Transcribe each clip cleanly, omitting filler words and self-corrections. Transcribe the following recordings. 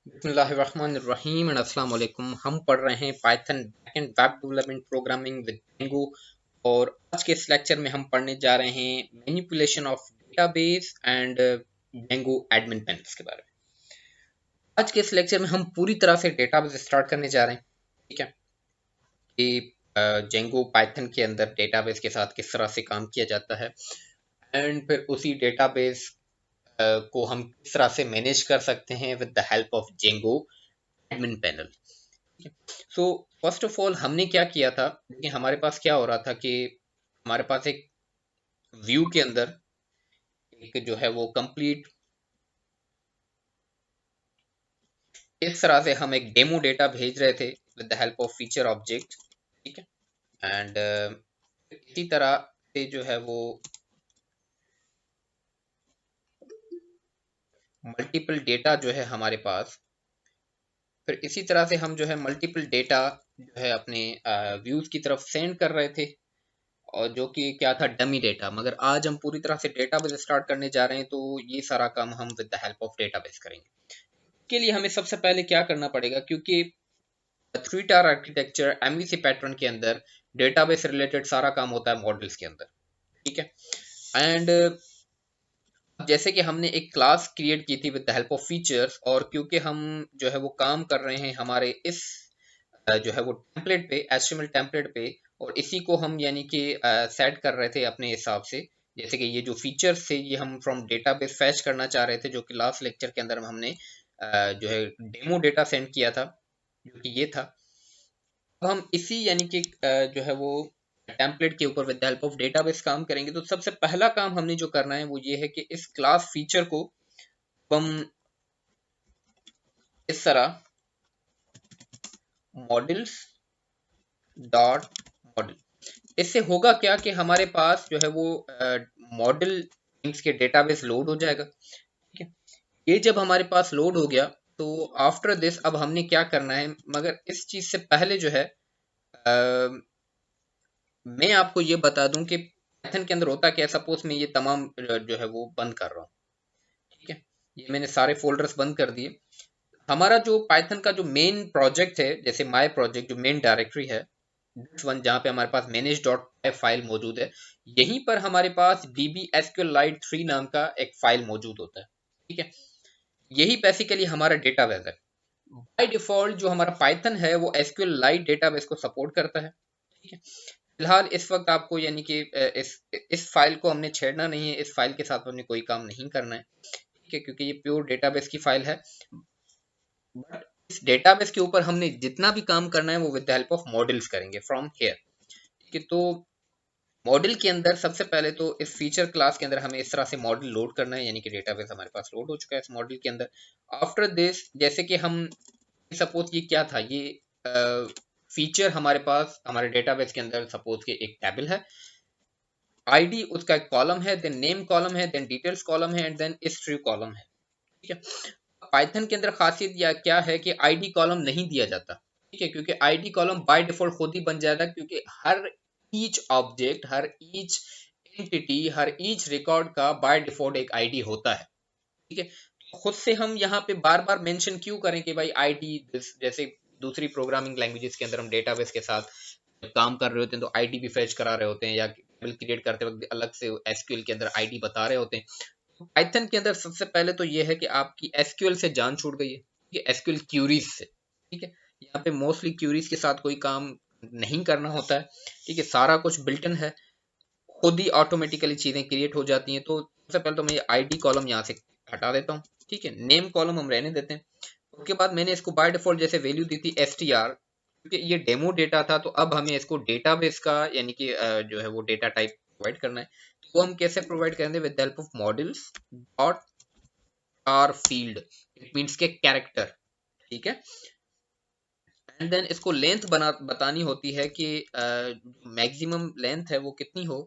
बिस्मिल्लाहिर्रहमानिर्रहीम एंड अस्सलाम वालेकुम। हम पढ़ रहे हैं Python backend web development programming with Django। और आज के इस लेक्चर में हम पढ़ने जा रहे हैं manipulation of database and Django admin panels के बारे में। आज के इस लेक्चर में हम पूरी तरह से डेटाबेस स्टार्ट करने जा रहे हैं। ठीक है कि Django पाइथन के अंदर डेटाबेस के साथ किस तरह से काम किया जाता है एंड फिर उसी डेटाबेस को हम किस तरह से मैनेज कर सकते हैं with the help of Django admin panel. So first of all हमने क्या किया था, देखिए हमारे पास क्या हो रहा था कि हमारे पास एक व्यू के अंदर एक जो है वो कंप्लीट इस तरह से हम एक डेमो डेटा भेज रहे थे with the help of feature object. ठीक है एंड इसी तरह से जो है वो मल्टीपल डेटा जो है हमारे पास, फिर इसी तरह से हम जो है मल्टीपल डेटा जो है अपने व्यूज की तरफ सेंड कर रहे थे, और जो कि क्या था, डमी डेटा। मगर आज हम पूरी तरह से डेटाबेस स्टार्ट करने जा रहे हैं, तो ये सारा काम हम with the help of database करेंगे। के लिए हमें सबसे पहले क्या करना पड़ेगा, क्योंकि three tier architecture MVC pattern के अंदर डेटाबेस रिलेटेड सारा काम होता है मॉडल्स के अंदर। ठीक है एंड जैसे कि हमने एक क्लास क्रिएट की थी with the help of features, और क्योंकि हम जो है वो काम कर रहे हैं हमारे इस जो है वो टेम्पलेट पे, एचटीएमएल टेम्पलेट पे, और इसी को हम यानी कि सेट कर रहे थे अपने हिसाब से। जैसे कि ये जो फीचर्स थे ये हम फ्रॉम डेटाबेस फैच करना चाह रहे थे, जो कि लास्ट लेक्चर के अंदर हमने जो है डेमो डेटा सेंड किया था, जो कि ये था। अब हम इसी यानी कि जो है वो टेम्पलेट के ऊपर with the help of database काम करेंगे। तो सबसे पहला काम हमने जो करना है वो ये है कि इस क्लास फीचर को हम इस तरह मॉडल्स डॉट मॉडल, इससे होगा क्या कि हमारे पास जो है वो मॉडल थिंग्स के डेटाबेस लोड हो जाएगा। ठीक है, ये जब हमारे पास लोड हो गया तो आफ्टर दिस अब हमने क्या करना है, मगर इस चीज से पहले जो है अ, मैं आपको ये बता दूं कि पाइथन के अंदर होता क्या है। सपोज मैं ये तमाम जो है वो बंद कर रहा हूँ। ठीक है, ये मैंने सारे फोल्डर्स बंद कर दिए। हमारा जो पाइथन का जो मेन प्रोजेक्ट है, जैसे माय प्रोजेक्ट जो मेन डायरेक्टरी है, दिस वन, जहाँ पे हमारे पास manage डॉट फाइल मौजूद है, यहीं पर हमारे पास db SQLite 3 नाम का एक फाइल मौजूद होता है। ठीक है, यही बेसिकली हमारा डेटाबेस है। बाय डिफॉल्ट जो हमारा पाइथन है वो SQLite डेटाबेस को सपोर्ट करता है। ठीक है, फिलहाल इस वक्त आपको यानी कि इस फाइल को हमने छेड़ना नहीं है, इस फाइल के साथ हमने कोई काम नहीं करना है। ठीक है, क्योंकि ये प्योर डेटाबेस की फाइल है। बट इस डेटाबेस के ऊपर हमने जितना भी काम करना है वो with the help of models करेंगे फ्रॉम हियर। ठीक है, तो मॉडल के अंदर सबसे पहले तो इस फीचर क्लास के अंदर हमें इस तरह से मॉडल लोड करना है, यानी कि डेटाबेस हमारे पास लोड हो चुका है इस मॉडल के अंदर। आफ्टर दिस, जैसे कि हम सपोज ये क्या था, ये फीचर हमारे पास हमारे डेटाबेस के अंदर सपोज के एक टेबल है, आईडी उसका एक कॉलम है, देन नेम कॉलम है, देन डिटेल्स कॉलम है, एंड देन हिस्ट्री कॉलम है। ठीक है, पाइथन के अंदर खासियत या क्या है कि आईडी कॉलम नहीं दिया जाता। ठीक है, क्योंकि आईडी कॉलम बाय डिफॉल्ट खुद ही बन जाएगा, क्योंकि हर ईच ऑब्जेक्ट, हर ईच एंटिटी, हर ईच रिकॉर्ड का बाय डिफॉल्ट एक आईडी होता है। ठीक है, तो खुद से हम यहाँ पे बार बार मेंशन क्यों करें कि भाई आईडी, जैसे दूसरी प्रोग्रामिंग लैंग्वेजेस के अंदर हम डेटाबेस के साथ काम कर रहे होते हैं तो आईडी भी फैच करा रहे होते हैं, या टेबल क्रिएट करते वक्त अलग से एसक्यूएल के अंदर आईडी बता रहे होते हैं। पाइथन के अंदर सबसे पहले तो ये है कि आपकी एसक्यूएल से जान छूट गई है, ठीक है, एसक्यूएल क्यूरीज से। ठीक है, यहाँ पे मोस्टली क्यूरीज के साथ कोई काम नहीं करना होता है। ठीक है, सारा कुछ बिल्ट इन है, खुद ही ऑटोमेटिकली चीजें क्रिएट हो जाती हैं। तो सबसे पहले तो मैं ये आईडी कॉलम यहाँ से हटा देता हूँ। ठीक है, नेम कॉलम हम रहने देते हैं। उसके बाद मैंने इसको बाय डिफॉल्ट जैसे वैल्यू दी थी str, क्योंकि ये डेमो डेटा था तो अब हमें इसको डेटाबेस का यानी कि जो है वो डेटा टाइप प्रोवाइड करना है। तो वो हम कैसे प्रोवाइड करेंगे, with the help of models dot are field, it means के कैरेक्टर। ठीक है, एंड देन इसको लेंथ बना बतानी होती है कि मैक्सिमम लेंथ है वो कितनी हो,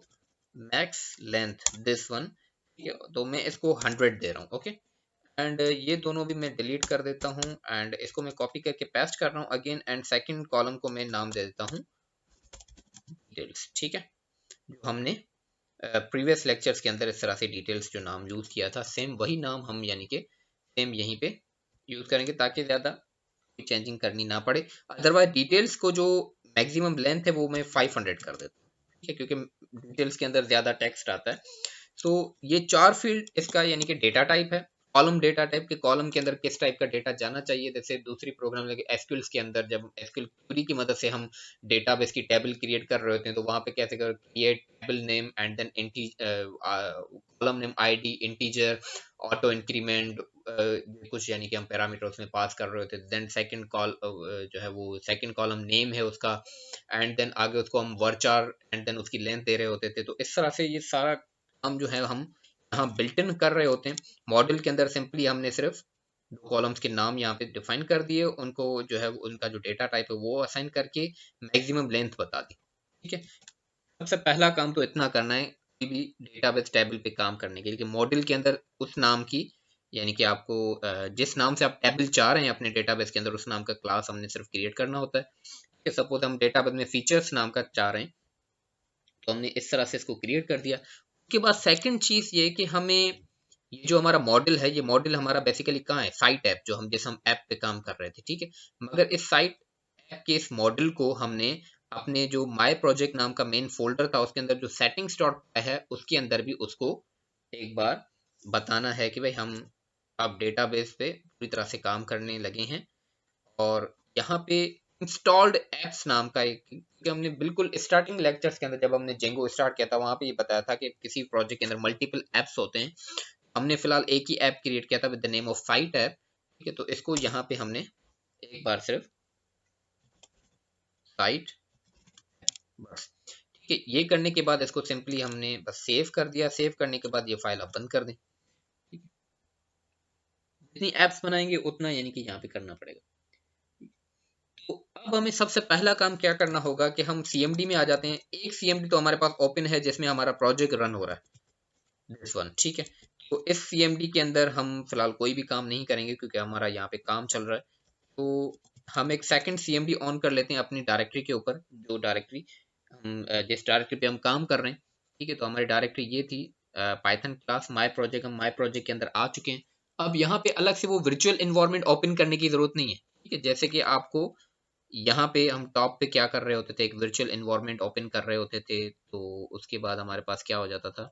मैक्स लेंथ दिस वन। ठीक है, तो मैं इसको 100 दे रहा हूँ। ओके, एंड ये दोनों भी मैं डिलीट कर देता हूँ, एंड इसको मैं कॉपी करके पेस्ट कर रहा हूँ अगेन, एंड सेकंड कॉलम को मैं नाम दे देता हूँ डिटेल्स। ठीक है, जो हमने प्रीवियस लेक्चर्स के अंदर इस तरह से डिटेल्स जो नाम यूज किया था, सेम वही नाम हम यानी कि सेम यहीं पे यूज करेंगे ताकि ज्यादा चेंजिंग करनी ना पड़े। अदरवाइज डिटेल्स को जो मैक्सिमम लेंथ है वो मैं 500 कर देता हूँ, ठीक है, क्योंकि डिटेल्स के अंदर ज्यादा टेक्स्ट आता है। तो ये चार फील्ड इसका यानी कि डेटा टाइप है। कॉलम डेटा टाइप के कॉलम के अंदर किस टाइप का डेटा जाना चाहिए, जैसे दूसरी प्रोग्राम लगे एसक्यूएल के अंदर जब एसक्यूएल क्वेरी की मदद से हम डेटाबेस की टेबल क्रिएट कर रहे होते हैं तो वहां पे कैसे कर create table name and then column name ID integer auto increment कुछ यानी कि हम पैरामीटर उसमें पास कर रहे होते हैं। देन सेकंड कॉल जो है वो सेकंड कॉलम नेम है उसका, एंड देन आगे उसको हम वर्चार एंड देन उसकी लेंथ दे रहे होते थे। तो इस तरह से ये सारा काम जो है हम यहाँ बिल्ट इन कर रहे होते हैं। मॉडल के अंदर सिंपली हमने सिर्फ दो कॉलम्स के नाम यहाँ पे डिफाइन कर दिए, उनको जो है उनका जो डेटा टाइप है वो असाइन करके मैक्सिमम लेंथ बता दी, ठीक है। सबसे पहला काम तो इतना करना है कोई भी डेटाबेस टेबल पे काम करने के लिए कि मॉडल के अंदर उस नाम की यानी कि आपको जिस नाम से आप टेबल चाह रहे हैं अपने डेटाबेस के अंदर उस नाम का क्लास हमने सिर्फ क्रिएट करना होता है। सपोज हम डेटाबेस में फीचर्स नाम का चाह रहे हैं तो हमने इस तरह से इसको क्रिएट कर दिया। उसके बाद सेकंड चीज ये कि हमें ये जो हमारा मॉडल है ये मॉडल हमारा बेसिकली कहाँ है, साइट ऐप जो हम जिस हम ऐप पे काम कर रहे थे, ठीक है। मगर इस साइट ऐप के इस मॉडल को हमने अपने जो माय प्रोजेक्ट नाम का मेन फोल्डर था उसके अंदर जो सेटिंग्स डॉट है उसके अंदर भी उसको एक बार बताना है कि भाई हम अब डेटाबेस पे पूरी तरह से काम करने लगे हैं। और यहाँ पे इंस्टॉल्ड एप्स नाम का एक, क्योंकि हमने बिल्कुल स्टार्टिंग लेक्चर्स के अंदर जब हमने जेंगो स्टार्ट किया था वहां पे ये बताया था कि किसी प्रोजेक्ट के अंदर मल्टीपल एप्स होते हैं। हमने फिलहाल एक ही ऐप क्रिएट किया था with the name of site app, ठीक है। तो इसको यहाँ पे हमने एक बार सिर्फ साइट बस, ठीक है। ये करने के बाद इसको सिंपली हमने बस सेव कर दिया। सेव करने के बाद ये फाइल आप बंद कर दें, ठीक है। जितनी एप्स बनाएंगे उतना यानी कि यहाँ पे करना पड़ेगा। तो अब हमें सबसे पहला काम क्या करना होगा कि हम सीएमडी में आ जाते हैं। एक सीएमडी तो हमारे पास ओपन है जिसमें हमारा प्रोजेक्ट रन हो रहा है, दिस वन, ठीक है। तो इस सीएमडी के अंदर हम फिलहाल कोई भी काम नहीं करेंगे क्योंकि हमारा यहाँ पे काम चल रहा है। तो हम एक सेकंड सीएमडी ऑन कर लेते हैं अपनी डायरेक्टरी के ऊपर, जो डायरेक्टरी हम जिस डायरेक्टरी पे हम काम कर रहे हैं, ठीक है। तो हमारी डायरेक्टरी ये थी पाइथन क्लास माय प्रोजेक्ट। हम माय प्रोजेक्ट के अंदर आ चुके हैं। अब यहाँ पे अलग से वो वर्चुअल इन्वायरमेंट ओपन करने की जरूरत नहीं है, ठीक है। जैसे कि आपको यहाँ पे हम टॉप पे क्या कर रहे होते थे, एक वर्चुअल इन्वायरमेंट ओपन कर रहे होते थे तो उसके बाद हमारे पास क्या हो जाता था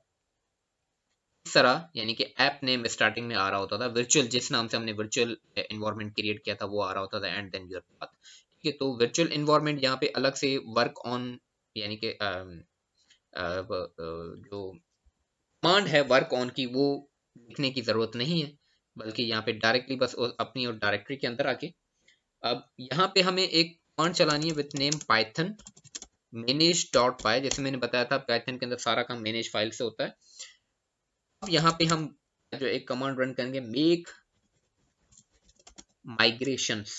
इस तरह, यानी कि ऐप नेम स्टार्टिंग में आ रहा होता था, वर्चुअल जिस नाम से हमने वर्चुअल इन्वायरमेंट क्रिएट किया था वो आ रहा होता था, एंड देन योर पाथ, ठीक है। तो वर्चुअल इन्वायरमेंट यहाँ पे अलग से वर्क ऑन यानी कि जो कमांड है वर्क ऑन की वो लिखने की जरूरत नहीं है, बल्कि यहाँ पे डायरेक्टली बस अपनी और डायरेक्टरी के अंदर आके अब यहाँ पे हमें एक कमांड चलानी है with name Python manage dot py. जैसे मैंने बताया था पाइथन के अंदर सारा काम मैनेज फाइल से होता है। अब यहाँ पे हम जो एक कमांड रन करेंगे मेक माइग्रेशंस,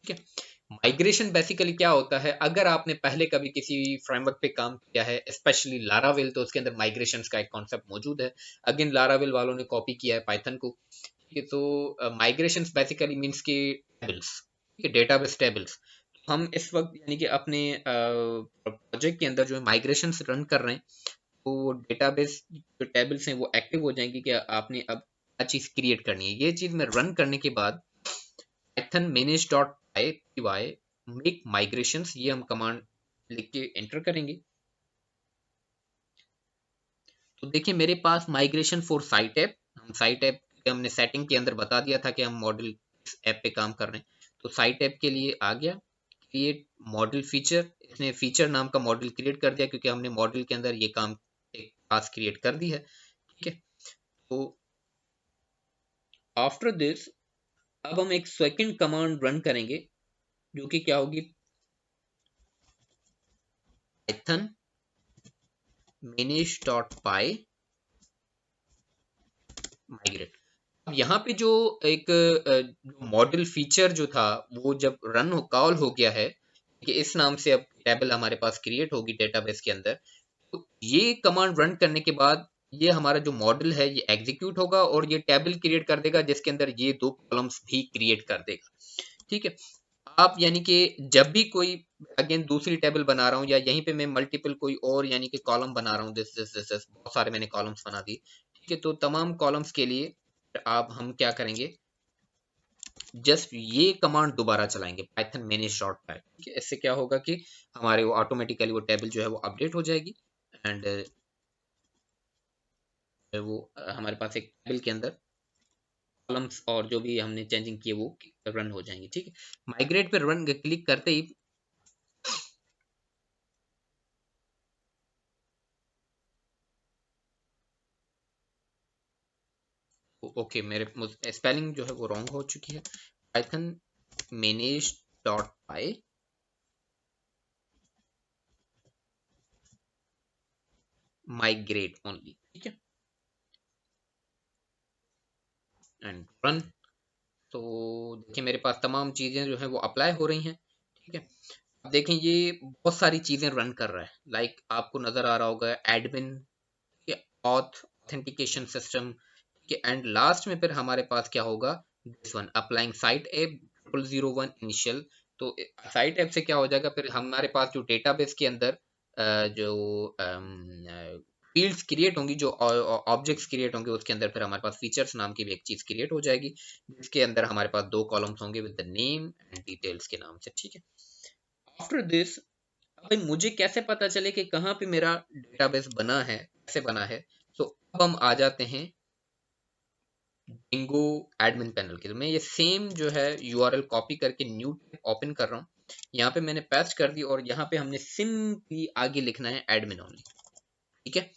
ठीक है। माइग्रेशन बेसिकली क्या होता है, अगर आपने पहले कभी किसी फ्रेमवर्क पे काम किया है स्पेशली लारावेल तो उसके अंदर माइग्रेशंस का एक कॉन्सेप्ट मौजूद है। अगेन लारावेल वालों ने कॉपी किया है पाइथन को, ठीक है। तो माइग्रेशंस बेसिकली मींस के टेबल्स, ठीक है, डेटाबेस टेबल्स। हम इस वक्त यानी कि अपने प्रोजेक्ट के अंदर जो माइग्रेशंस रन कर रहे हैं तो वो डेटाबेस जो टेबल्स हैं वो एक्टिव हो जाएंगी कि आपने अब क्या चीज क्रिएट करनी है। ये चीज में रन करने के बाद पाइथन मैनेज डॉट पाई मेक माइग्रेशंस ये हम कमांड लिख के एंटर करेंगे। तो देखिए मेरे पास माइग्रेशन फॉर साइट ऐप, हम साइट ऐप हमने सेटिंग के अंदर बता दिया था कि हम मॉडल इस ऐप पे काम कर रहे हैं। तो साइट ऐप के लिए आ गया क्रिएट मॉडल फीचर, इसने फीचर नाम का मॉडल क्रिएट कर दिया क्योंकि हमने मॉडल के अंदर ये काम एक क्लास क्रिएट कर दी है, ठीक है। तो आफ्टर दिस अब हम एक सेकंड कमांड रन करेंगे जो कि क्या होगी पाइथन मैनेज डॉट पाई माइग्रेट। अब यहाँ पे जो एक मॉडल फीचर जो था वो जब रन हो कॉल हो गया है कि इस नाम से अब टेबल हमारे पास क्रिएट होगी डेटाबेस के अंदर। तो ये कमांड रन करने के बाद ये हमारा जो मॉडल है ये एग्जीक्यूट होगा और ये टेबल क्रिएट कर देगा जिसके अंदर ये दो कॉलम्स भी क्रिएट कर देगा, ठीक है। आप यानी कि जब भी कोई अगेन दूसरी टेबल बना रहा हूँ या यहीं पे मैं मल्टीपल कोई और यानी कि कॉलम बना रहा हूँ, दिस दिस दिस दिस बहुत सारे मैंने कॉलम्स बना दिए, ठीक है। तो तमाम कॉलम्स के लिए आप हम क्या करेंगे जस्ट ये कमांड दोबारा चलाएंगे पाइथन मैनेज डॉट पाई, ठीक है। इससे क्या होगा कि हमारे वो ऑटोमेटिकली वो टेबल जो है वो अपडेट हो जाएगी एंड वो हमारे पास एक टेबल के अंदर कॉलम्स और जो भी हमने चेंजिंग किए वो रन हो जाएंगे, ठीक है। माइग्रेट पे रन क्लिक करते ही ओके मेरे स्पेलिंग जो है वो रॉन्ग हो चुकी है। पाइथन मैनेज डॉट पाई माइग्रेट ओनली, ठीक है, एंड रन। तो देखिए मेरे पास तमाम चीज़ें जो हैं वो अप्लाई हो रही हैं, ठीक है। अब देखें ये बहुत सारी चीज़ें रन कर रहा है, लाइक आपको नज़र आ रहा होगा एडमिन, ऑथ ऑथेंटिकेशन सिस्टम, ठीक है। एंड लास्ट में फिर हमारे पास क्या होगा, this one applying site app 0001 initial. तो साइट ऐप से क्या हो जाएगा, फिर हमारे पास जो डेटाबेस के अंदर जो फील्ड्स क्रिएट होंगी, जो ऑब्जेक्ट्स क्रिएट होंगे, उसके अंदर फिर हमारे पास फीचर्स नाम की भी एक चीज क्रिएट हो जाएगी, जिसके अंदर हमारे पास दो कॉलम्स होंगे with the name and details के नाम से, ठीक है। आफ्टर दिस भाई मुझे कैसे पता चले कि कहाँ पे मेरा डेटाबेस बना है, कैसे बना है। सो अब हम आ जाते हैं डिंगो एडमिन पैनल के। तो मैं ये सेम जो है यूआरएल कॉपी करके न्यू ओपन कर रहा हूँ, यहाँ पे मैंने पेस्ट कर दी और यहाँ पे हमने सिंपली आगे लिखना है एडमिन ओनली, ठीक है।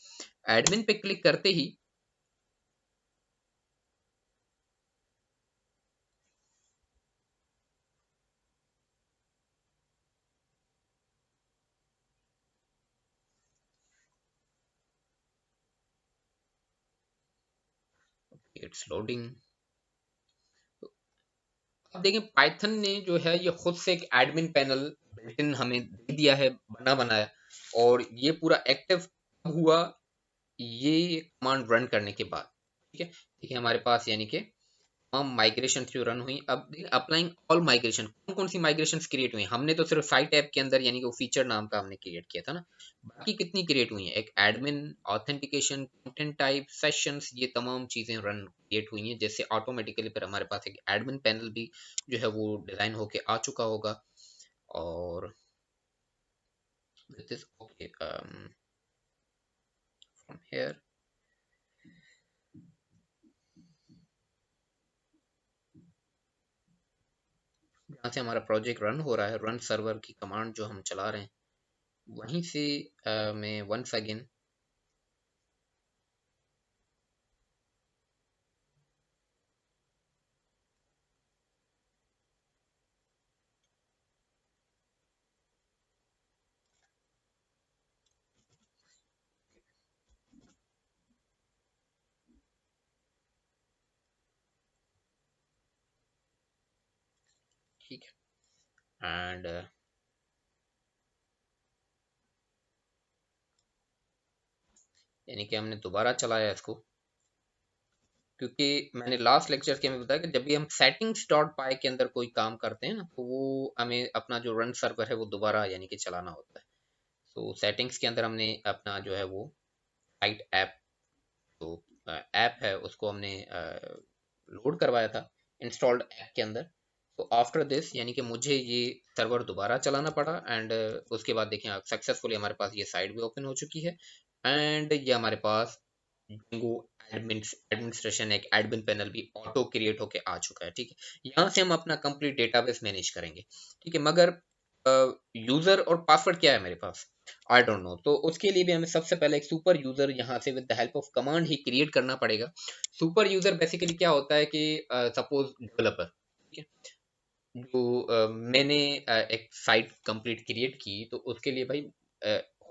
एडमिन पे क्लिक करते ही इट्स लोडिंग। अब देखें पाइथन ने जो है ये खुद से एक एडमिन पैनल बिल्ट इन हमें दे दिया है बना बनाया, और ये पूरा एक्टिव हुआ ये कमांड रन करने के बाद, ठीक है। देखिए हमारे पास यानी कि तमाम माइग्रेशन जो रन हुई। अब अप्लाइंग ऑल माइग्रेशन, कौन कौन सी माइग्रेशन क्रिएट हुई, हमने तो सिर्फ साइट ऐप के अंदर यानी कि वो फीचर नाम का हमने क्रिएट किया था ना, बाकी कितनी क्रिएट हुई हैं, एक admin, authentication, content type, sessions, ये तमाम चीजें रन क्रिएट हुई हैं, जैसे ऑटोमेटिकली फिर हमारे पास एक एडमिन पैनल भी जो है वो डिजाइन होके आ चुका होगा। और दिस ओके फ्रॉम हियर, जहाँ से हमारा प्रोजेक्ट रन हो रहा है, रन सर्वर की कमांड जो हम चला रहे हैं वहीं से मैं वंस अगेन ठीक है। एंड यानी कि हमने दोबारा चलाया इसको, क्योंकि मैंने लास्ट लेक्चर के में बताया कि जब भी हम सेटिंग्स डॉट पाई के अंदर कोई काम करते हैं ना, तो वो हमें अपना जो रन सर्वर है वो दोबारा यानी कि चलाना होता है। तो सेटिंग्स के अंदर हमने अपना जो है वो साइट ऐप, जो ऐप है उसको हमने लोड करवाया था इंस्टॉल्ड ऐप के अंदर। तो आफ्टर दिस यानी कि मुझे ये सर्वर दोबारा चलाना पड़ा एंड उसके बाद देखें सक्सेसफुली हमारे पास ये साइट भी ओपन हो चुकी है एंड ये हमारे पास Django एडमिनिस्ट्रेशन एक एडमिन पैनल भी ऑटो क्रिएट होके आ चुका है, ठीक है। यहाँ से हम अपना कंप्लीट डेटाबेस मैनेज करेंगे, ठीक है। मगर यूजर और पासवर्ड क्या है मेरे पास, आई डोंट नो। तो उसके लिए भी हमें सबसे पहले एक सुपर यूजर यहाँ से with the help of command he create करना पड़ेगा। सुपर यूजर बेसिकली क्या होता है कि सपोज डेवलपर, ठीक है, जो मैंने एक साइट कंप्लीट क्रिएट की, तो उसके लिए भाई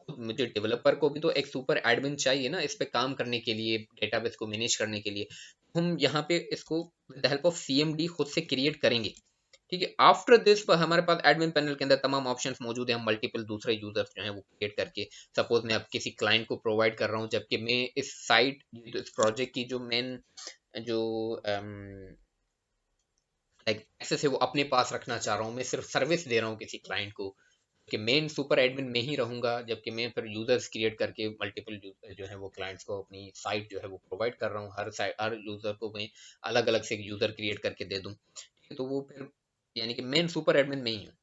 खुद मुझे डेवलपर को भी तो एक सुपर एडमिन चाहिए ना इस पे काम करने के लिए, डेटाबेस को मैनेज करने के लिए। हम यहाँ पे इसको with the help of CMD खुद से क्रिएट करेंगे, ठीक है। आफ्टर दिस पर हमारे पास एडमिन पैनल के अंदर तमाम ऑप्शंस मौजूद हैं, हम मल्टीपल दूसरे यूजर्स जो हैं वो क्रिएट करके, सपोज मैं अब किसी क्लाइंट को प्रोवाइड कर रहा हूँ, जबकि मैं इस साइट, इस प्रोजेक्ट की जो मेन जो लाइक एक्सेस है वो अपने पास रखना चाह रहा हूँ, मैं सिर्फ सर्विस दे रहा हूँ किसी क्लाइंट को, कि मेन सुपर एडमिन में ही रहूंगा, जबकि मैं फिर यूजर्स क्रिएट करके मल्टीपल जो है वो क्लाइंट्स को अपनी साइट जो है वो प्रोवाइड कर रहा हूँ, हर यूजर को मैं अलग अलग से यूजर क्रिएट करके दे दूँ। तो वो फिर यानी कि मेन सुपर एडमिन में ही हूँ।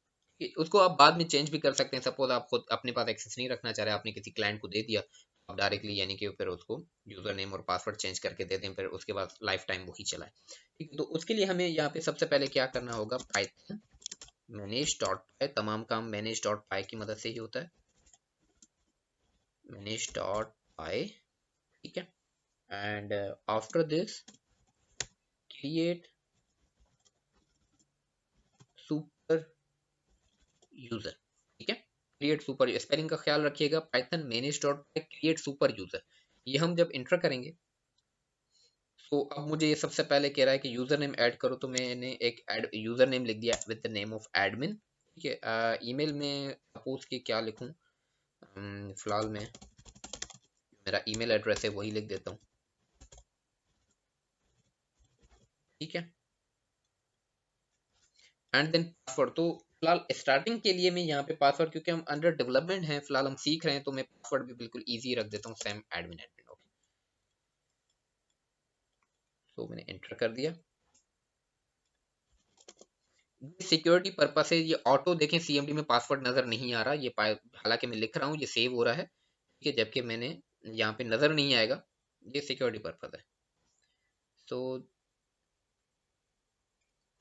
उसको आप बाद में चेंज भी कर सकते हैं, सपोज आप खुद अपने पास एक्सेस नहीं रखना चाह रहे, आपने किसी क्लाइंट को दे दिया, तो आप डायरेक्टली यानी कि फिर उसको यूजर नेम और पासवर्ड चेंज करके दे दें, फिर उसके बाद लाइफ टाइम वही चलाए। ठीक है, तो उसके लिए हमें यहाँ पे सबसे पहले क्या करना होगा, पाइथन मैनेज डॉट पाई, तमाम काम मैनेज डॉट पाई की मदद से ही होता है, मैनेज डॉट पाई। ठीक है, and after this create super user. ठीक है, क्रिएट सुपर, स्पेलिंग का ख्याल रखिएगा, Python manage dot create super user. ये हम जब इंटर करेंगे, तो अब मुझे ये सबसे पहले कह रहा है कि यूजर नेम ऐड करो, तो मैंने एक एड यूजर नेम लिख दिया with the name of admin. ठीक है, ईमेल में सपोज कि क्या लिखूं, फिलहाल मैं मेरा ईमेल एड्रेस है वही लिख देता हूँ। ठीक है, एंड देन पासवर्ड, तो फिलहाल स्टार्टिंग के लिए मैं यहाँ पे पासवर्ड, क्योंकि हम अंडर डेवलपमेंट हैं, फिलहाल हम सीख रहे हैं, तो मैं पासवर्ड भी बिल्कुल इजी रख देता हूँ, सेम एडमिन एडमिन। ओके, तो मैंने एंटर कर दिया। सिक्योरिटी पर्पस से ये ऑटो देखें, सीएमडी में पासवर्ड नजर नहीं आ रहा, ये हालांकि मैं लिख रहा हूँ, ये सेव हो रहा है। ठीक है, जबकि मैंने यहाँ पे नजर नहीं आएगा, ये सिक्योरिटी पर्पस है। सो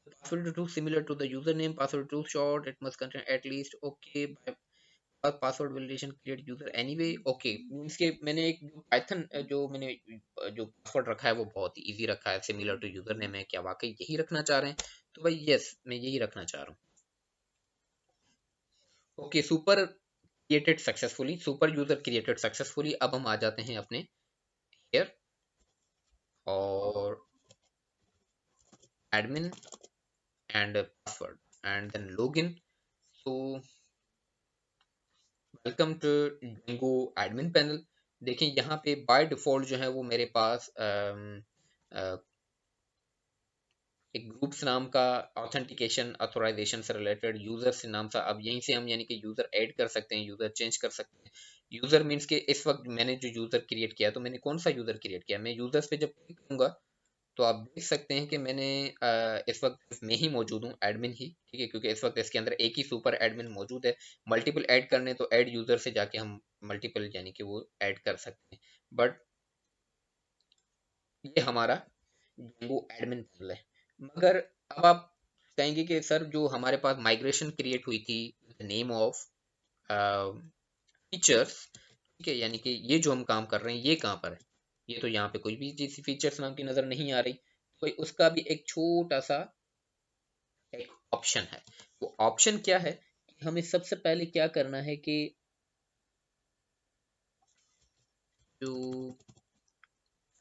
password to similar to the username, password too short, it must contain at least, okay, by password validation create user anyway. Okay, means के मैंने एक जो पाइथन जो मैंने जो पासवर्ड रखा है वो बहुत ही इजी रखा है, सिमिलर टू यूजर नेम है, क्या वाकई यही रखना चाह रहे हैं? तो भाई यस, मैं यही रखना चाह रहा हूँ। Okay, super created successfully, super user created successfully. अब हम आ जाते हैं अपने हियर और admin and password and then login. So welcome to Django admin panel. देखिए यहाँ पे बाय डिफॉल्ट जो है वो मेरे पास एक ग्रुप्स नाम का ऑथेंटिकेशन ऑथोराइजेशन से रिलेटेड यूजर से नाम सा, अब यहीं से हम यानी कि यूजर ऐड कर सकते हैं, यूजर चेंज कर सकते हैं। यूजर मींस के इस वक्त मैंने जो यूजर क्रिएट किया, तो मैंने कौन सा यूजर क्रिएट किया, मैं यूजर्स पे जब क्लिक करूंगा तो आप देख सकते हैं कि मैंने इस वक्त मैं ही मौजूद हूँ, एडमिन ही। ठीक है, क्योंकि इस वक्त इसके अंदर एक ही सुपर एडमिन मौजूद है। मल्टीपल ऐड करने तो ऐड यूजर से जाके हम मल्टीपल यानी कि वो ऐड कर सकते हैं, बट ये हमारा Django एडमिन पैनल है। मगर अब आप कहेंगे कि सर जो हमारे पास माइग्रेशन क्रिएट हुई थी नेम ऑफ फीचर्स, ठीक है, यानी कि ये जो हम काम कर रहे हैं ये कहाँ पर है? ये तो यहाँ पे कोई भी चीज फीचर्स नाम की नजर नहीं आ रही। तो उसका भी एक छोटा सा एक ऑप्शन है। वो ऑप्शन क्या है कि हमें सबसे पहले क्या करना है कि जो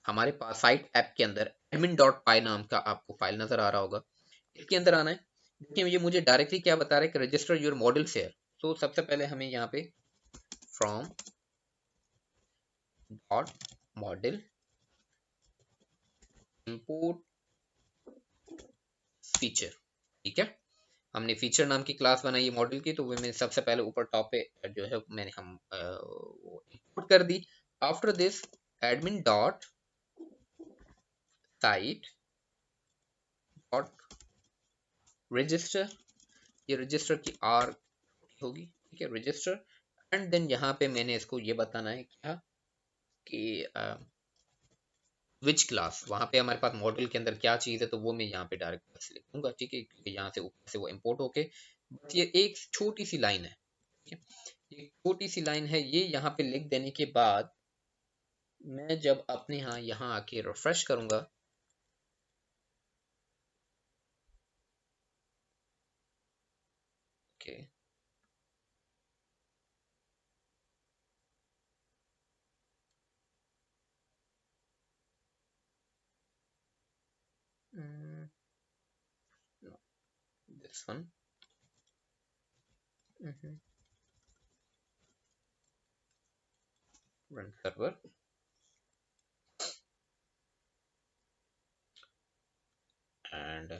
हमारे पास साइट ऐप के अंदर एडमिन डॉट पाई नाम का आपको फाइल नजर आ रहा होगा, इसके अंदर आना है। देखिए ये मुझे डायरेक्टली क्या बता रहा है कि रजिस्टर योर मॉडल शेयर। तो सबसे पहले हमें यहाँ पे from dot model import feature. ठीक है, हमने फीचर नाम की क्लास बनाई है मॉडल की, तो वो मैंने सबसे पहले ऊपर टॉप पे जो है मैंने हम वो इंपोर्ट कर दी। After this admin dot site dot register, ये रजिस्टर की आर होगी। ठीक है, रजिस्टर, एंड देन यहाँ पे मैंने इसको ये बताना है क्या कि विच क्लास, वहाँ पे हमारे पास मॉडल के अंदर क्या चीज़ है, तो वो मैं यहाँ पे डायरेक्ट लिख दूंगा। ठीक है, क्योंकि यहाँ से ऊपर से वो इंपोर्ट होके, बस ये एक छोटी सी लाइन है। ठीक है, ये छोटी सी लाइन है, ये यहाँ पे लिख देने के बाद मैं जब अपने यहाँ आके रिफ्रेश करूंगा, okay, this one, run server, and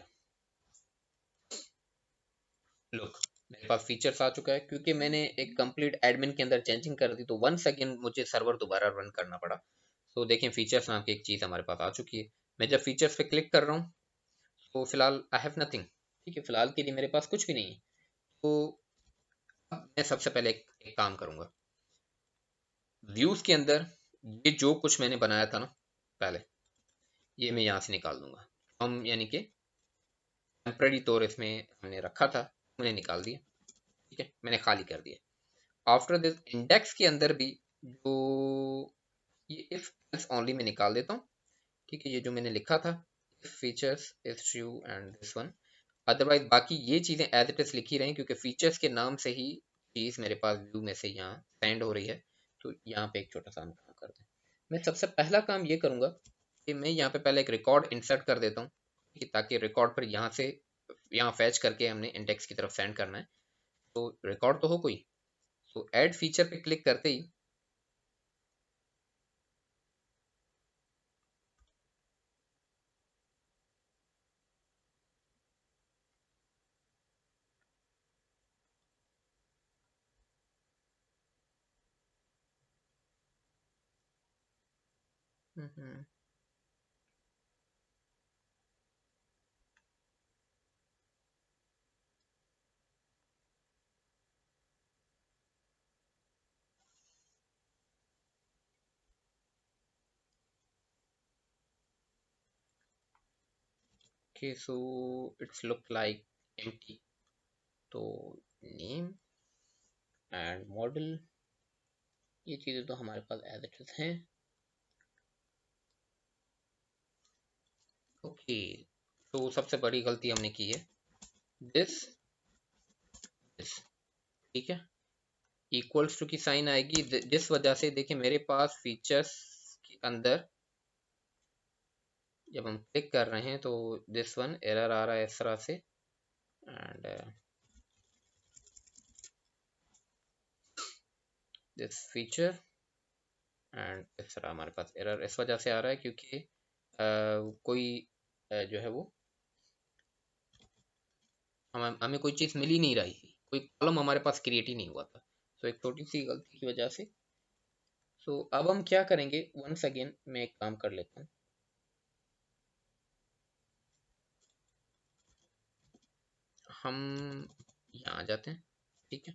look, मेरे पास फीचर्स आ चुका है, क्योंकि मैंने एक कंप्लीट एडमिन के अंदर चेंजिंग कर दी, तो 1 सेकेंड मुझे सर्वर दोबारा रन करना पड़ा। तो देखें फीचर्स नाम की एक चीज़ हमारे पास आ चुकी है। मैं जब फीचर्स पे क्लिक कर रहा हूँ, तो फिलहाल आई हैव नथिंग। ठीक है, फिलहाल के लिए मेरे पास कुछ भी नहीं है। तो अब मैं सबसे पहले एक काम करूंगा, व्यूज के अंदर ये जो कुछ मैंने बनाया था ना पहले, ये मैं यहाँ से निकाल दूंगा। हम यानी कि टेम्पररी तौर इसमें हमने रखा था, मैंने निकाल दिया। ठीक है, मैंने खाली कर दिया। आफ्टर दिस इंडेक्स के अंदर भी जो ये इफ एल्स ओनली में निकाल देता हूँ। ठीक है, ये जो मैंने लिखा था, features is true and this one, otherwise बाकी ये चीज़ें एज इट इज लिखी रही, क्योंकि फीचर्स के नाम से ही चीज़ मेरे पास व्यू में से यहाँ सेंड हो रही है। तो यहाँ पे एक छोटा सा हम काम करते हैं। मैं सबसे पहला काम ये करूँगा कि मैं यहाँ पे पहले एक रिकॉर्ड इंसर्ट कर देता हूँ, ताकि रिकॉर्ड पर यहाँ से यहाँ फैच करके हमने इंडेक्स की तरफ सेंड करना है। तो रिकॉर्ड तो हो कोई, तो ऐड फीचर पे क्लिक करते ही okay, so it's look like empty. तो नेम एंड मॉडल, ये चीज़ें तो हमारे पास एज इट इज हैं। ओके, तो सबसे बड़ी गलती हमने की है, दिस दिस। ठीक है, इक्वल्स टू की साइन आएगी, जिस वजह से देखिए मेरे पास फीचर्स के अंदर जब हम क्लिक कर रहे हैं तो दिस वन एरर आ रहा है इस तरह से, एंड दिस फीचर, एंड इस तरह हमारे पास एरर इस वजह से आ रहा है क्योंकि कोई जो है वो हमें कोई चीज़ मिल ही नहीं रही थी, कोई कॉलम हमारे पास क्रिएट ही नहीं हुआ था। तो एक छोटी सी गलती की वजह से। सो अब हम क्या करेंगे, वंस अगेन मैं एक काम कर लेता हूँ। हम यहाँ आ जाते हैं। ठीक है,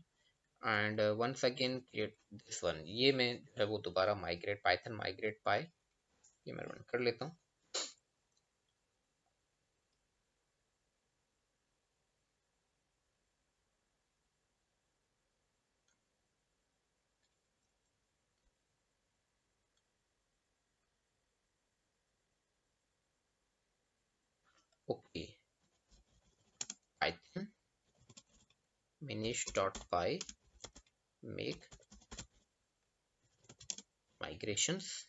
and once again create this one, ये मैं जो है वो दोबारा माइग्रेट पाइथन माइग्रेट पाई, ये मैं रन कर लेता हूँ। Okay, Python minish.py make migrations।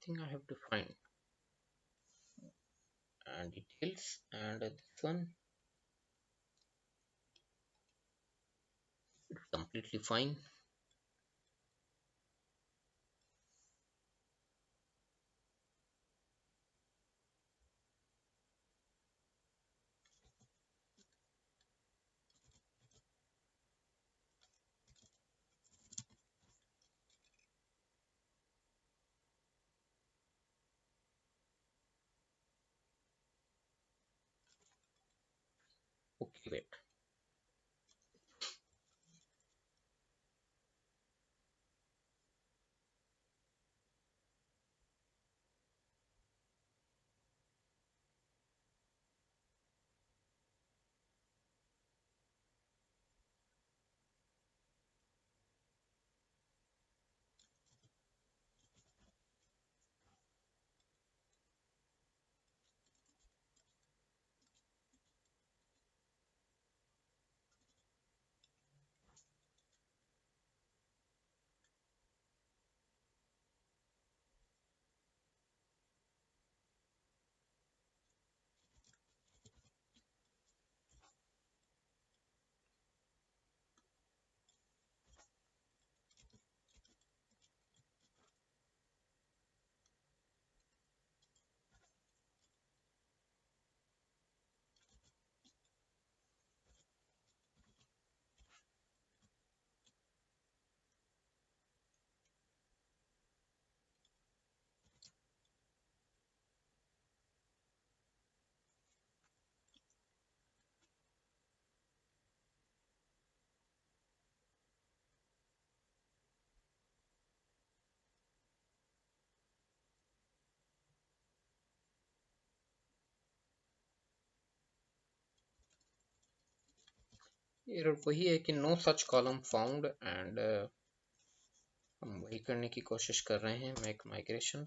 I think I have to find details, and this one it's completely fine। Okay, wait, error वही है कि no such column found, and हम वही करने की कोशिश कर रहे हैं, मेक माइग्रेशन।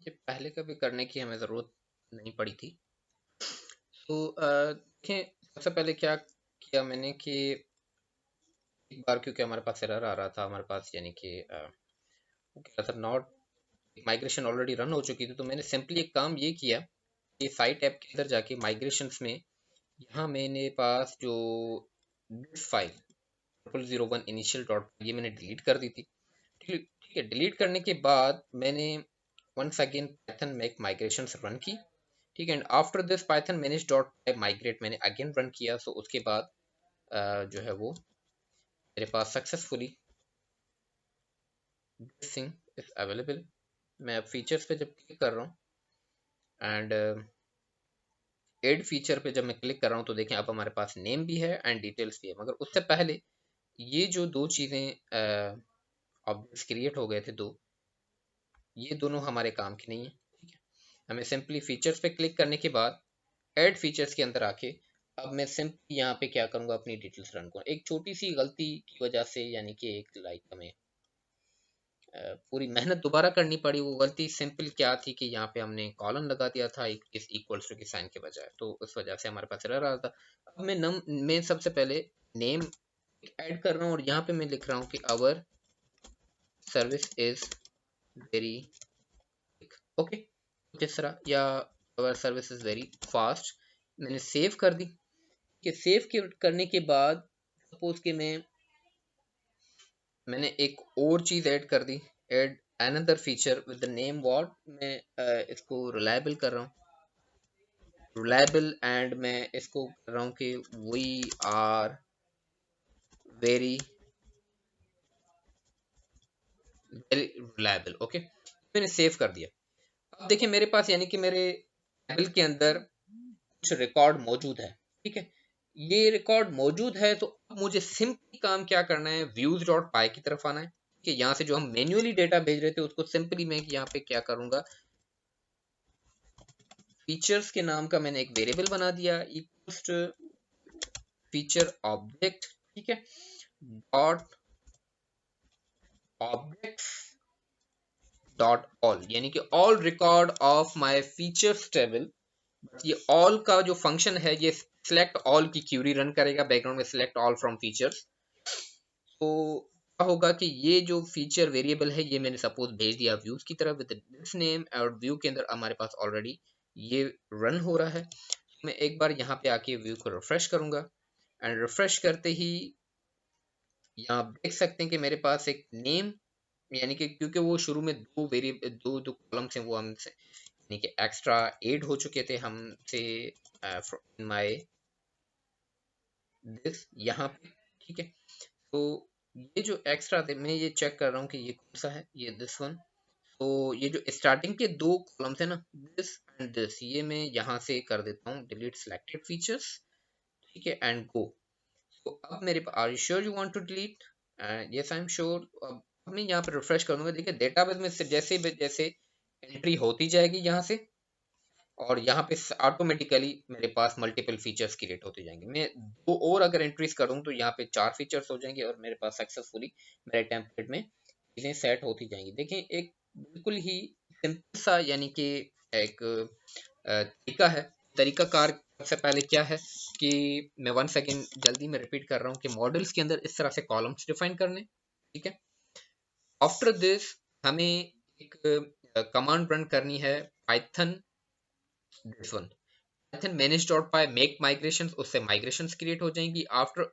ये पहले कभी करने की हमें ज़रूरत नहीं पड़ी थी। तो देखें, सबसे पहले क्या किया मैंने कि एक बार क्योंकि हमारे पास एरर आ रहा था हमारे पास, यानी कि वो कह रहा था नॉट, माइग्रेशन ऑलरेडी रन हो चुकी थी, तो मैंने सिंपली एक काम ये किया कि साइट ऐप के अंदर जाके माइग्रेशंस में यहाँ मेरे पास जो diff फाइल 0001 इनिशियल डॉट ये मैंने डिलीट कर दी थी। ठीक ठीक है, डिलीट करने के बाद मैंने once again Python make migrations run की। ठीक है, and after this Python manage dot migrate मैंने अगेन रन किया। सो उसके बाद जो है वो मेरे पास successfully this thing is available. मैं अब फीचर्स पे जब क्लिक कर रहा हूँ एंड एड फीचर पे जब मैं क्लिक कर रहा हूँ तो देखें अब हमारे पास नेम भी है एंड डिटेल्स भी है। मगर उससे पहले ये जो दो चीज़ें ऑब्जेक्ट्स क्रिएट हो गए थे दो, ये दोनों हमारे काम की नहीं है। ठीक है, हमें सिंपली फीचर्स पे क्लिक करने के बाद ऐड फीचर्स के अंदर आके अब मैं सिंपली यहाँ पे क्या करूँगा, अपनी डिटेल्स रन करूँगा। एक छोटी सी गलती की वजह से, यानी कि एक लाइक हमें पूरी मेहनत दोबारा करनी पड़ी। वो गलती सिंपल क्या थी कि यहाँ पे हमने कॉलन लगा दिया था एक इस इक्वल्स टू के साइन के बजाय, तो उस वजह से हमारे पास एरर आ रहा था। अब मैं सबसे पहले नेम ऐड कर रहा हूँ और यहाँ पे मैं लिख रहा हूँ कि our service is very quick. Okay, जिस तरह, या our service is very fast. मैंने सेव कर दी। कि करने के बाद सपोज कि मैंने एक और चीज ऐड कर दी, add another feature with the name what, मैं इसको रिलायबल कर रहा हूँ, रिलायबल, एंड मैं इसको कर रहा हूँ कि we are very very reliable. Okay, मैंने सेव कर दिया। अब देखिए मेरे पास, यानी कि मेरे टेबल के अंदर कुछ रिकॉर्ड मौजूद है। ठीक है, ये रिकॉर्ड मौजूद है, तो अब मुझे सिंपली काम क्या करना है, व्यूज डॉट पाई की तरफ आना है कि यहाँ से जो हम मैन्युअली डेटा भेज रहे थे उसको सिंपली मैं यहाँ पे क्या करूंगा, फीचर्स के नाम का मैंने एक वेरिएबल बना दिया इक्वल्स टू फीचर ऑब्जेक्ट। ठीक है, डॉट ऑब्जेक्ट्स डॉट ऑल, यानी कि all record of my features table. ये ऑल का जो फंक्शन है ये सिलेक्ट ऑल की क्यूरी रन करेगा बैकग्राउंड में, सिलेक्ट ऑल फ्रॉम फीचर्स। तो क्या होगा कि ये जो फीचर वेरिएबल है ये मैंने सपोज भेज दिया व्यूज की तरफ विद दिस नेम, और व्यू के अंदर हमारे पास ऑलरेडी ये रन हो रहा है। मैं एक बार यहाँ पे आके व्यू को रिफ्रेश करूंगा, एंड रिफ्रेश करते ही यहाँ आप देख सकते हैं कि मेरे पास एक नेम, यानी कि क्योंकि वो शुरू में दो वेरिएबल दो दो कॉलम्स हैं वो हमसे, यानी कि एक्स्ट्रा एड हो चुके थे हमसे इन माय दिस यहाँ पे। ठीक है, तो ये जो एक्स्ट्रा थे मैं ये चेक कर रहा हूँ कि ये कौन सा है, ये दिस वन। तो ये जो स्टार्टिंग के दो कॉलम्स है ना, दिस एंड दिस, ये मैं यहाँ से कर देता हूँ डिलीट सिलेक्टेड फीचर्स। ठीक है, एंड गो। तो अब मेरे पास, are you sure you want to delete, yes I am sure. अब मैं यहाँ पे रिफ्रेश करूंगा, देखिए डेटाबेस में से जैसे जैसे एंट्री होती जाएगी यहाँ से, और यहाँ पे ऑटोमेटिकली मेरे पास मल्टीपल फीचर्स क्रिएट होते जाएंगे। मैं दो और अगर एंट्रीज करूँ तो यहाँ पे 4 फीचर्स हो जाएंगे और मेरे पास सक्सेसफुली मेरे टेम्पलेट में चीज़ें सेट होती जाएंगी। देखिए एक बिल्कुल ही सिंपल सा, यानी कि एक तरीका है, तरीकाकार। सबसे पहले क्या है कि मैं वन सेकेंड जल्दी में रिपीट कर रहा हूँ कि मॉडल्स के अंदर इस तरह से कॉलम्स डिफाइन करने। ठीक है, आफ्टर दिस हमें एक कमांड रन करनी है, Python this one, Python manage dot pi make migrations, उससे माइग्रेशंस क्रिएट हो जाएंगी। आफ्टर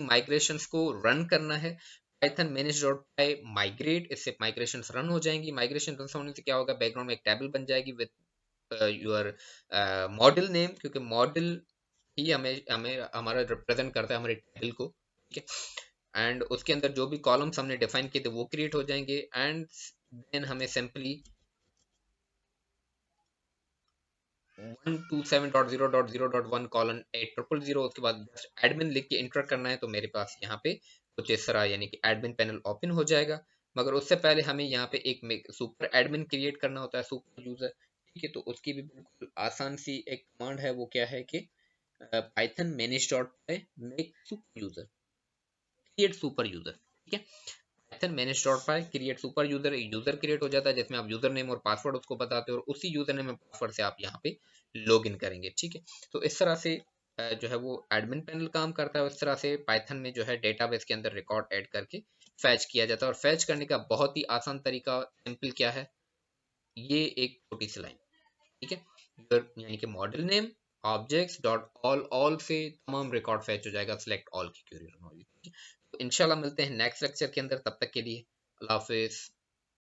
माइग्रेशंस को रन करना है, पाइथन manage.py माइग्रेट, इससे माइग्रेशंस रन हो जाएंगी। माइग्रेशन रन होने से क्या होगा, बैकग्राउंड में एक टेबल बन जाएगी विद योर मॉडल नेम, क्योंकि मॉडल ही हमें हमें हमारा रिप्रेजेंट करता है हमारे टेबल को, ठीक है। एंड उसके अंदर जो भी कॉलम्स हमने डिफाइन किए थे वो क्रिएट हो जाएंगे। एंड देन हमें सिंपली 127.0.0.1 कॉलन 8000, उसके बाद एडमिन लिख के इंटर करना है। तो मेरे पास यहाँ पे कुछ इस तरह यानी कि एडमिन पैनल ओपन हो जाएगा। मगर उससे पहले हमें यहाँ पे एक सुपर एडमिन क्रिएट करना होता है, सुपर यूजर, ठीक है। तो उसकी भी बिल्कुल आसान सी एक कमांड है, वो क्या है कि Python manage.py make super user, create super user, ठीक है। Python manage.py create super user, एक यूजर क्रिएट हो जाता है जिसमें आप यूजर नेम और पासवर्ड उसको बताते हो, और उसी यूजर नेम और पासवर्ड से आप यहाँ पे लॉग इन करेंगे, ठीक है। तो इस तरह से जो है वो एडमिन पैनल काम करता है। इस तरह से पाइथन में जो है डेटाबेस के अंदर रिकॉर्ड ऐड करके फैच किया जाता है। और फैच करने का बहुत ही आसान तरीका, सिंपल क्या है, ये एक छोटी सी लाइन, ठीक है। यानी कि model name objects dot all से तमाम रिकॉर्ड फैच हो जाएगा, सिलेक्ट ऑल की क्वेरी रन होगी, ठीक है। तो इंशाल्लाह मिलते हैं नेक्स्ट लेक्चर के अंदर, तब तक के लिए अल्लाह हाफिज।